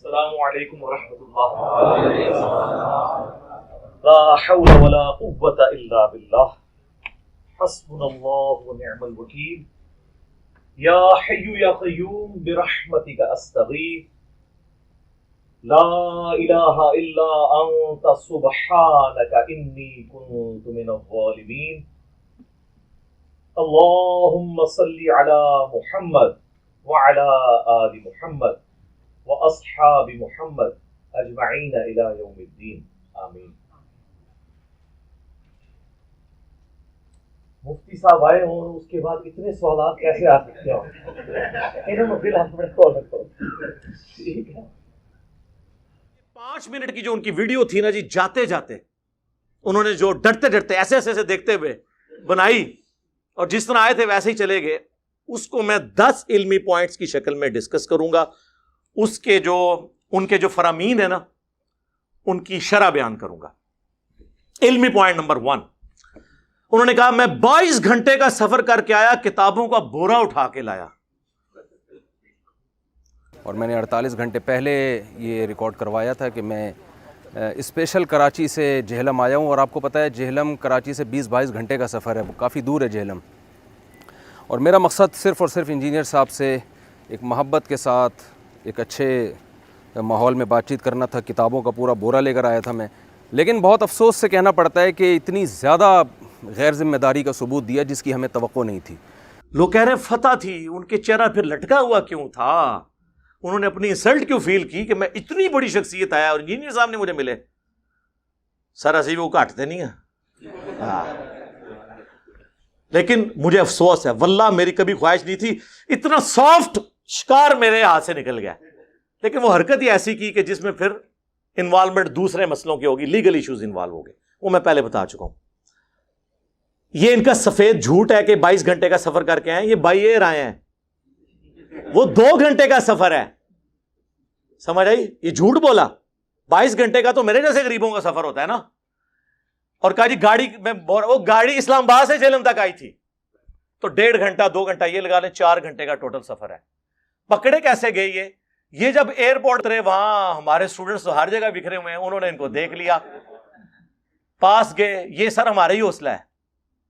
السلام علیکم ورحمۃ اللہ. لا حول ولا قوة الا باللہ. حسبنا اللہ ونعم الوکیل. یا حی یا قیوم برحمتک استغیث. لا الہ الا انت سبحانک انی کنت من الظالمین. اللہم صلی علی محمد وعلی آل محمد واصحاب محمد اجمعین الی یوم الدین. آمین. مفتی صاحب آئے ہوں اور اس کے بعد اتنے سوالات کیسے آ سکتے ہوں؟ انہوں نے پھر آپ کال رکھو. ٹھیک ہے. 5 منٹ کی جو ان کی ویڈیو تھی نا جی، جاتے جاتے انہوں نے جو ڈرتے ڈرتے ایسے ایسے دیکھتے ہوئے بنائی اور جس طرح آئے تھے ویسے ہی چلے گئے، اس کو میں 10 علمی پوائنٹس کی شکل میں ڈسکس کروں گا. اس کے جو ان کے جو فرامین ہیں نا ان کی شرح بیان کروں گا. علمی پوائنٹ نمبر 1، انہوں نے کہا میں 22 گھنٹے کا سفر کر کے آیا، کتابوں کا بورا اٹھا کے لایا. اور میں نے 48 گھنٹے پہلے یہ ریکارڈ کروایا تھا کہ میں اسپیشل کراچی سے جہلم آیا ہوں، اور آپ کو پتہ ہے جہلم کراچی سے 20-22 گھنٹے کا سفر ہے، وہ کافی دور ہے جہلم. اور میرا مقصد صرف اور صرف انجینئر صاحب سے ایک محبت کے ساتھ ایک اچھے ماحول میں بات چیت کرنا تھا. کتابوں کا پورا بورا لے کر آیا تھا میں، لیکن بہت افسوس سے کہنا پڑتا ہے کہ اتنی زیادہ غیر ذمہ داری کا ثبوت دیا جس کی ہمیں توقع نہیں تھی. لوگ کہہ رہے ہیں فتح تھی، ان کے چہرہ پھر لٹکا ہوا کیوں تھا؟ انہوں نے اپنی انسلٹ کیوں فیل کی کہ میں اتنی بڑی شخصیت آیا اور انجینئر صاحب نے مجھے ملے؟ سر اسی وہ کاٹتے نہیں ہیں. لیکن مجھے افسوس ہے، واللہ میری کبھی خواہش نہیں تھی، اتنا سافٹ شکار میرے ہاتھ سے نکل گیا. لیکن وہ حرکت ہی ایسی کی کہ جس میں پھر انوالومنٹ دوسرے مسئلوں کی ہوگی، لیگل ایشوز انوالو ہو گئے، وہ میں پہلے بتا چکا ہوں. یہ ان کا سفید جھوٹ ہے کہ 22 گھنٹے کا سفر کر کے آئے، یہ بائی ایئر آئے ہیں، وہ 2 گھنٹے کا سفر ہے. سمجھ آئی؟ یہ جھوٹ بولا. 22 گھنٹے کا تو میرے جیسے غریبوں کا سفر ہوتا ہے نا. اور کہا جی گاڑی میں وہ گاڑی اسلام آباد سے جہلم تک آئی تھی، تو 1.5 گھنٹہ 2 گھنٹہ یہ لگا لیں، 4 گھنٹے کا ٹوٹل سفر ہے. پکڑے کیسے گئے یہ جب ایئرپورٹ اترے، وہاں ہمارے اسٹوڈنٹس تو ہر جگہ بکھرے ہوئے ہیں، انہوں نے ان کو دیکھ لیا، پاس گئے. یہ سر ہمارا ہی حوصلہ ہے.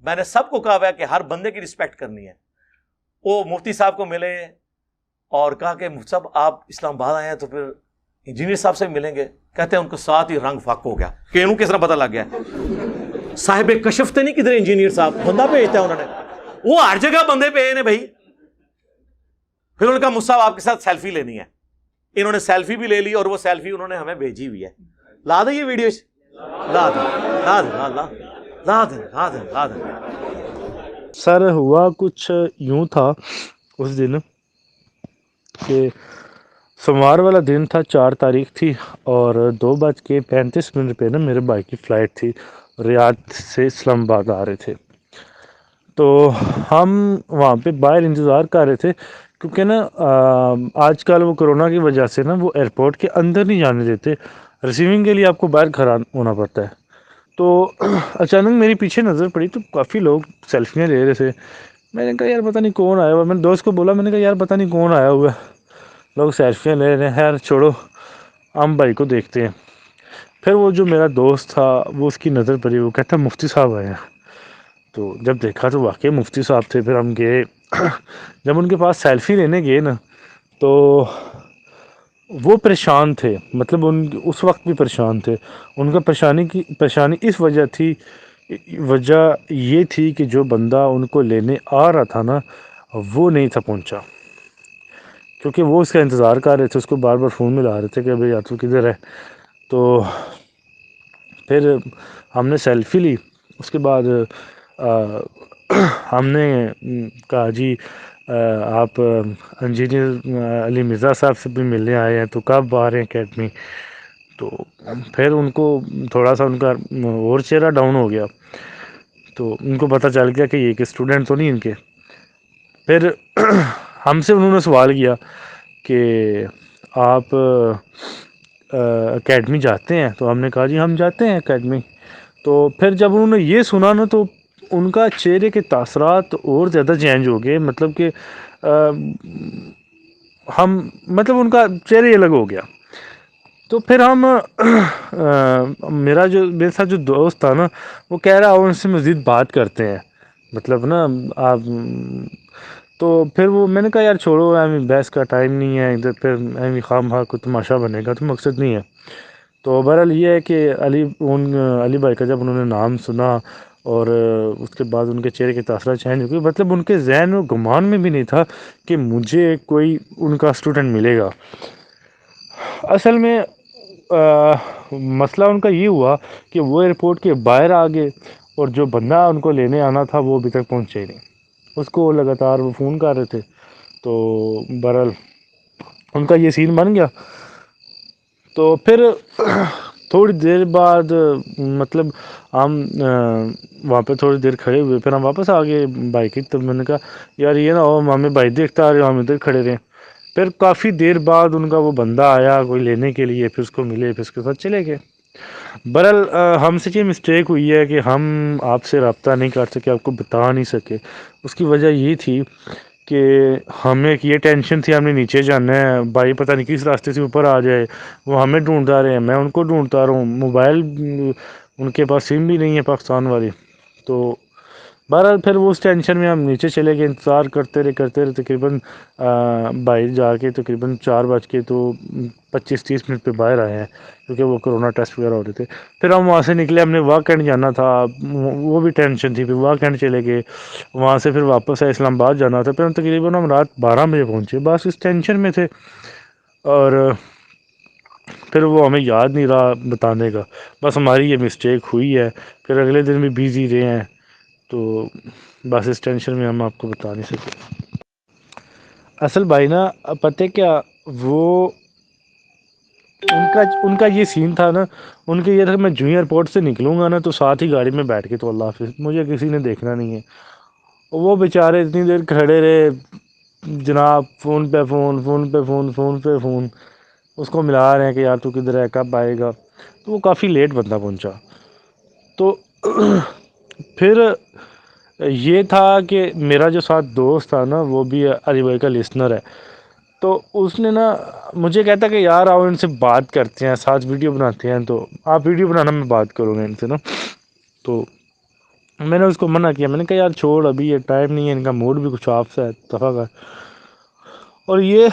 میں نے سب کو کہا ہوا ہے کہ ہر بندے کی رسپیکٹ کرنی ہے. وہ مفتی صاحب کو ملے اور کہا کہ مفتی صاحب آپ اسلام آباد آئے ہیں تو پھر انجینئر صاحب سے ملیں گے. کہتے ہیں ان کو ساتھ ہی رنگ فاق ہو گیا کہ انہوں کس طرح پتہ لگ گیا. صاحب کشف تو نہیں کدھر انجینئر صاحب، بندہ بھیجتا ہے انہوں نے، وہ ہر جگہ بندے پہ نے بھائی. پھر انہوں نے کہا مفتی صاحب آپ کے ساتھ سیلفی لینی ہے. انہوں نے سیلفی بھی لے لی اور وہ سیلفی انہوں نے ہمیں بھیجی ہوئی ہے. لا دیں یہ ویڈیو، لا دیں لا دیں لا دیں لا دیں لا دیں لا دیں. سر ہوا کچھ یوں تھا اس دن کہ سوموار والا دن تھا، 4 تاریخ تھی، اور 2:35 پہ نا میرے بھائی کی فلائٹ تھی. ریاض سے اسلام آباد آ رہے تھے، تو ہم وہاں پہ باہر انتظار کر رہے تھے، کیونکہ نا آج کل وہ کرونا کی وجہ سے نا وہ ایئرپورٹ کے اندر نہیں جانے دیتے، ریسیونگ کے لیے آپ کو باہر کھڑا ہونا پڑتا ہے. تو اچانک میری پیچھے نظر پڑی تو کافی لوگ سیلفیاں لے رہے تھے. میں نے کہا یار پتہ نہیں کون آیا ہوا ہے. میں نے دوست کو بولا، میں نے کہا یار پتہ نہیں کون آیا ہوا ہے، لوگ سیلفیاں لے رہے ہیں. خیر چھوڑو، ہم بھائی کو دیکھتے ہیں. پھر وہ جو میرا دوست تھا وہ اس کی نظر پڑی، وہ کہتا مفتی صاحب آئے ہیں. تو جب دیکھا تو واقعی مفتی صاحب تھے. پھر ہم گئے، جب ان کے پاس سیلفی لینے گئے نا تو وہ پریشان تھے، مطلب اس وقت بھی پریشان تھے. ان کا پریشانی اس وجہ تھی، وجہ یہ تھی کہ جو بندہ ان کو لینے آ رہا تھا نا وہ نہیں تھا پہنچا، کیونکہ وہ اس کا انتظار کر رہے تھے. اس کو بار بار فون ملا رہے تھے کہ بھئی یار تو کدھر ہے. تو پھر ہم نے سیلفی لی. اس کے بعد ہم نے کہا جی آپ انجینئر علی مرزا صاحب سے بھی ملنے آئے ہیں، تو کب آ رہے ہیں اکیڈمی؟ تو پھر ان کو تھوڑا سا ان کا اور چہرہ ڈاؤن ہو گیا، تو ان کو پتہ چل گیا کہ یہ کہ اسٹوڈنٹ تو نہیں ان کے. پھر ہم سے انہوں نے سوال کیا کہ آپ اکیڈمی جاتے ہیں؟ تو ہم نے کہا جی ہم جاتے ہیں اکیڈمی. تو پھر جب انہوں نے یہ سنا نا تو ان کا چہرے کے تاثرات اور زیادہ چینج ہو گئے، مطلب کہ ان کا چہرہ ہی الگ ہو گیا. تو پھر ہم میرے ساتھ جو دوست تھا نا وہ کہہ رہا ان سے مزید بات کرتے ہیں، مطلب نا آپ، تو پھر وہ میں نے کہا یار چھوڑو، بحث کا ٹائم نہیں ہے ادھر، پھر خام خواہ کو تماشا بنے گا تو مقصد نہیں ہے۔ تو بہرحال یہ ہے کہ علی بھائی کا جب انہوں نے نام سنا اور اس کے بعد ان کے چہرے کے تاثرات چینج ہو گئی، مطلب ان کے ذہن و گمان میں بھی نہیں تھا کہ مجھے کوئی ان کا اسٹوڈنٹ ملے گا۔ اصل میں مسئلہ ان کا یہ ہوا کہ وہ ایئرپورٹ کے باہر آ گئے اور جو بندہ ان کو لینے آنا تھا وہ ابھی تک پہنچے ہی نہیں، اس کو لگاتار وہ فون کر رہے تھے۔ تو بہرحال ان کا یہ سین بن گیا۔ تو پھر تھوڑی دیر بعد مطلب ہم وہاں پہ تھوڑی دیر کھڑے ہوئے، پھر ہم واپس آ گئے بائک کی۔ تو میں نے کہا یار یہ نہ ہو ہمیں بھائی دیکھتا آ رہے ہو، ہم ادھر کھڑے رہے۔ پھر کافی دیر بعد ان کا وہ بندہ آیا کوئی لینے کے لیے، پھر اس کو ملے، پھر اس کے ساتھ چلے گئے۔ بہرحال ہم سے یہ مسٹیک ہوئی ہے کہ ہم آپ سے رابطہ نہیں کر سکے، آپ کو بتا نہیں سکے۔ اس کی وجہ یہ تھی کہ ہمیں یہ ٹینشن تھی ہم نے نیچے جانا ہے، بھائی پتہ نہیں کس راستے سے اوپر آ جائے، وہ ہمیں ڈھونڈتا رہے ہیں، میں ان کو ڈھونڈتا رہا ہوں، موبائل ان کے پاس سم بھی نہیں ہے پاکستان والی۔ تو بہرحال پھر وہ اس ٹینشن میں ہم نیچے چلے گئے، انتظار کرتے رہے تقریباً بھائی جا کے تقریباً 4:25-30 منٹ پہ باہر آئے ہیں، کیونکہ وہ کرونا ٹیسٹ وغیرہ ہو رہے تھے۔ پھر ہم وہاں سے نکلے، ہم نے واہ کینٹ جانا تھا، وہ بھی ٹینشن تھی، پھر واہ کینٹ چلے گئے، وہاں سے پھر واپس ہے اسلام آباد جانا تھا، پھر ہم تقریباً رات 12 بجے پہنچے، بس اس ٹینشن میں تھے۔ اور پھر وہ ہمیں یاد نہیں رہا بتانے کا، بس ہماری یہ مسٹیک ہوئی ہے۔ پھر اگلے دن بھی بیزی رہے ہیں، تو بس اس ٹینشن میں ہم آپ کو بتا نہیں سکے۔ اصل بھائی نا پتہ کیا، وہ ان کا یہ سین تھا نا، ان کا یہ تھا کہ میں جو ایئرپورٹ سے نکلوں گا نا تو ساتھ ہی گاڑی میں بیٹھ کے تو اللہ حافظ، مجھے کسی نے دیکھنا نہیں ہے۔ وہ بیچارے اتنی دیر کھڑے رہے جناب، فون پہ فون، فون پہ فون، فون پہ فون، اس کو ملا رہے ہیں کہ یار تو کدھر ہے، کب آئے گا۔ تو وہ کافی لیٹ بندہ پہنچا۔ تو پھر یہ تھا کہ میرا جو ساتھ دوست تھا نا وہ بھی علی بھائی کا لسنر ہے، تو اس نے نا مجھے کہتا کہ یار آؤ ان سے بات کرتے ہیں، ساتھ ویڈیو بناتے ہیں، تو آپ ویڈیو بنانا میں بات کروں گا ان سے نا۔ تو میں نے اس کو منع کیا، میں نے کہا یار چھوڑ، ابھی یہ ٹائم نہیں ہے، ان کا موڈ بھی کچھ آف سا ہے، دفعہ کر۔ اور یہ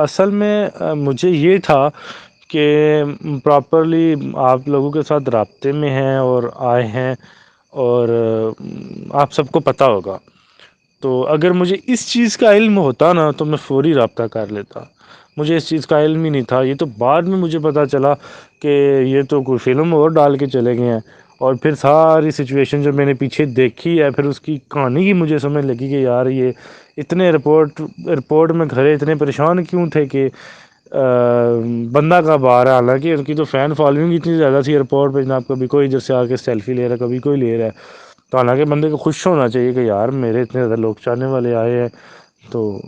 اصل میں مجھے یہ تھا کہ پراپرلی آپ لوگوں کے ساتھ رابطے میں ہیں اور آئے ہیں، اور آپ سب کو پتہ ہوگا، تو اگر مجھے اس چیز کا علم ہوتا نا تو میں فوری رابطہ کر لیتا۔ مجھے اس چیز کا علم ہی نہیں تھا، یہ تو بعد میں مجھے پتہ چلا کہ یہ تو کوئی فلم اور ڈال کے چلے گئے ہیں۔ اور پھر ساری سچویشن جو میں نے پیچھے دیکھی ہے، پھر اس کی کہانی کی مجھے سمجھ لگی کہ یار یہ اتنے ایئرپورٹ میں کھڑے اتنے پریشان کیوں تھے کہ بندہ کب آ رہا ہے۔ حالانکہ ان کی تو فین فالوئنگ اتنی زیادہ تھی ایئرپورٹ پہ جناب، کبھی کوئی ادھر سے آ کے سیلفی لے رہا ہے، کبھی کوئی لے رہا ہے۔ تو حالانکہ بندے کو خوش ہونا چاہیے کہ یار میرے اتنے زیادہ لوگ چاہنے والے آئے ہیں، تو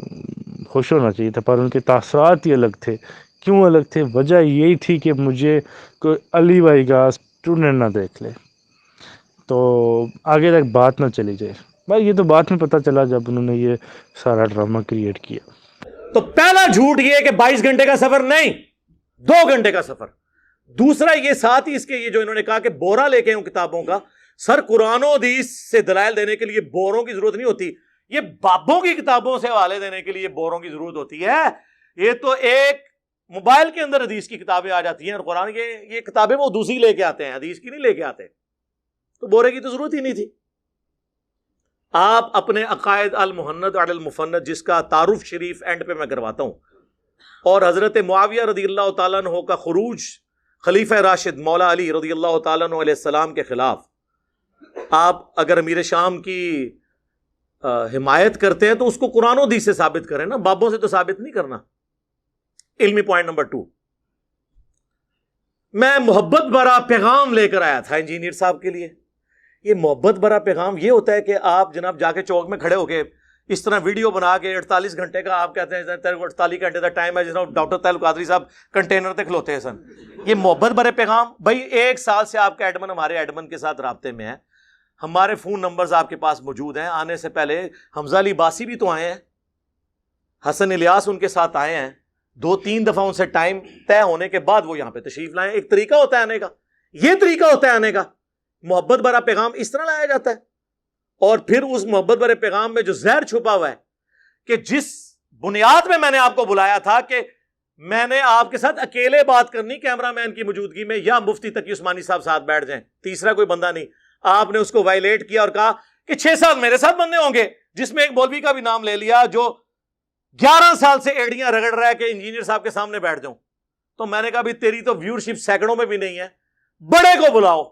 خوش ہونا چاہیے تھا، پر ان کے تاثرات ہی الگ تھے۔ کیوں الگ تھے؟ وجہ یہی تھی کہ مجھے کوئی علی بھائی کا اسٹوڈنٹ نہ دیکھ لے، تو آگے تک بات نہ چلی جائے۔ بھائی یہ تو بعد میں پتہ چلا جب انہوں نے یہ سارا ڈرامہ کریٹ کیا۔ تو پہلا جھوٹ یہ کہ 22 گھنٹے کا سفر نہیں، 2 گھنٹے کا سفر۔ دوسرا یہ ساتھ ہی اس کے یہ جو انہوں نے کہا کہ بورا لے کے ہوں کتابوں کا، سر قرآن و حدیث سے دلائل دینے کے لیے بوروں کی ضرورت نہیں ہوتی، یہ بابوں کی کتابوں سے حوالے دینے کے لیے بوروں کی ضرورت ہوتی ہے۔ یہ تو ایک موبائل کے اندر حدیث کی کتابیں آ جاتی ہیں، اور قرآن یہ کتابیں وہ دوسری لے کے آتے ہیں، حدیث کی نہیں لے کے آتے، تو بورے کی تو ضرورت ہی نہیں تھی۔ آپ اپنے عقائد المحند علی المفند جس کا تعارف شریف اینڈ پہ میں کرواتا ہوں، اور حضرت معاویہ رضی اللہ تعالیٰ عنہ کا خروج خلیفہ راشد مولا علی رضی اللہ تعالیٰ عنہ علیہ السلام کے خلاف، آپ اگر امیر شام کی حمایت کرتے ہیں تو اس کو قرآن و حدیث سے ثابت کریں نا، بابوں سے تو ثابت نہیں کرنا۔ علمی پوائنٹ نمبر 2، میں محبت بھرا پیغام لے کر آیا تھا انجینئر صاحب کے لیے۔ یہ محبت بھرا پیغام یہ ہوتا ہے کہ آپ جناب جا کے چوک میں کھڑے ہو کے اس طرح ویڈیو بنا کے 48 گھنٹے کا آپ کہتے ہیں تیرے کو 48 گھنٹے کا ٹائم ہے، جناب ڈاکٹر طاہر قادری صاحب کنٹینر تک کھلوتے ہیں سن، یہ محبت بھرے پیغام؟ بھائی 1 سال سے آپ کا ایڈمن ہمارے ایڈمن کے ساتھ رابطے میں ہے، ہمارے فون نمبرز آپ کے پاس موجود ہیں، آنے سے پہلے حمزہ علی باسی بھی تو آئے ہیں، حسن الیاس ان کے ساتھ آئے ہیں، 2-3 دفعہ ان سے ٹائم طے ہونے کے بعد وہ یہاں پہ تشریف لائیں. ایک طریقہ ہوتا ہے آنے کا, یہ طریقہ ہوتا ہے آنے کا. محبت بھرا پیغام اس طرح لایا جاتا ہے. اور پھر اس محبت بھرے پیغام میں جو زہر چھپا ہوا ہے, کہ جس بنیاد میں نے آپ کو بلایا تھا کہ میں نے آپ کے ساتھ اکیلے بات کرنی کیمرہ مین کی موجودگی میں, یا مفتی تقی عثمانی صاحب ساتھ بیٹھ جائیں, تیسرا کوئی بندہ نہیں. آپ نے اس کو وائلیٹ کیا اور کہا کہ 6 سال میرے ساتھ بندے ہوں گے, جس میں ایک مولوی کا بھی نام لے لیا جو 11 سال سے ایڑیاں رگڑ رہا ہے کہ انجینئر صاحب کے سامنے بیٹھ جاؤں. تو میں نے کہا بھی تیری تو ویورشپ سینکڑوں میں بھی نہیں ہے, بڑے کو بلاؤ.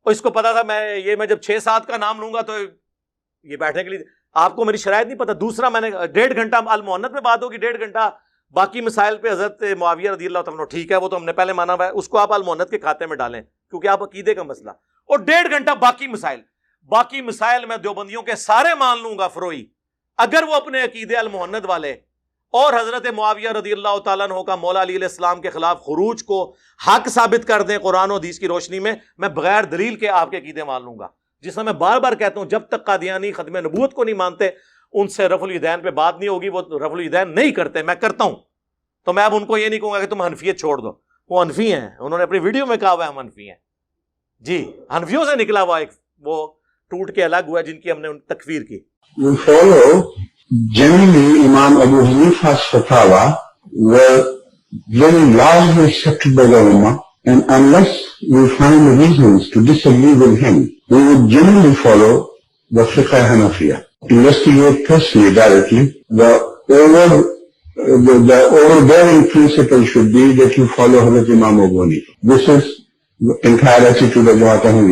اور اس کو پتا تھا میں جب 6-7 کا نام لوں گا تو یہ بیٹھنے کے لیے, آپ کو میری شرائط نہیں پتا. دوسرا میں نے 1.5 گھنٹہ المؤنت میں بات ہوگی, 1.5 گھنٹہ باقی مسائل پہ حضرت معاویہ رضی اللہ تعالیٰ عنہ, ٹھیک ہے وہ تو ہم نے پہلے مانا ہوا ہے, اس کو آپ المؤنت کے کھاتے میں ڈالیں کیونکہ آپ عقیدے کا مسئلہ. اور 1.5 گھنٹہ باقی مسائل میں دیوبندیوں کے سارے مان لوں گا فروئی, اگر وہ اپنے عقیدے المؤنت والے اور حضرت معاویہ رضی اللہ تعالیٰ عنہ کا مولا علی علیہ السلام کے خلاف خروج کو حق ثابت کر دیں قرآن و حدیث کی روشنی میں بغیر دلیل کے آپ کے عقیدے مان لوں گا. جس میں بار بار کہتا ہوں, جب تک قادیانی ختم نبوت کو نہیں مانتے ان سے رفع الیدین پہ بات نہیں ہوگی. وہ رفع الیدین نہیں کرتے, میں کرتا ہوں. تو میں اب ان کو یہ نہیں کہوں گا کہ تم حنفیت چھوڑ دو, وہ حنفی ہیں, انہوں نے اپنی ویڈیو میں کہا ہوا ہے ہم حنفی ہیں. جی, حنفیوں سے نکلا ہوا ایک وہ ٹوٹ کے الگ ہوا جن کی ہم نے تکفیر کی. We follow generally Imam Abu Hanifa's fatwa were very largely accepted by the Ummah, and unless we find reasons to disagree with him, we would generally follow the Fiqh Hanafiya. Investigate personally, directly. The overbearing principle should be that you follow Hazrat Imam Abu Hanifa. This is the entire attitude of Jamaat Ahmadiyya.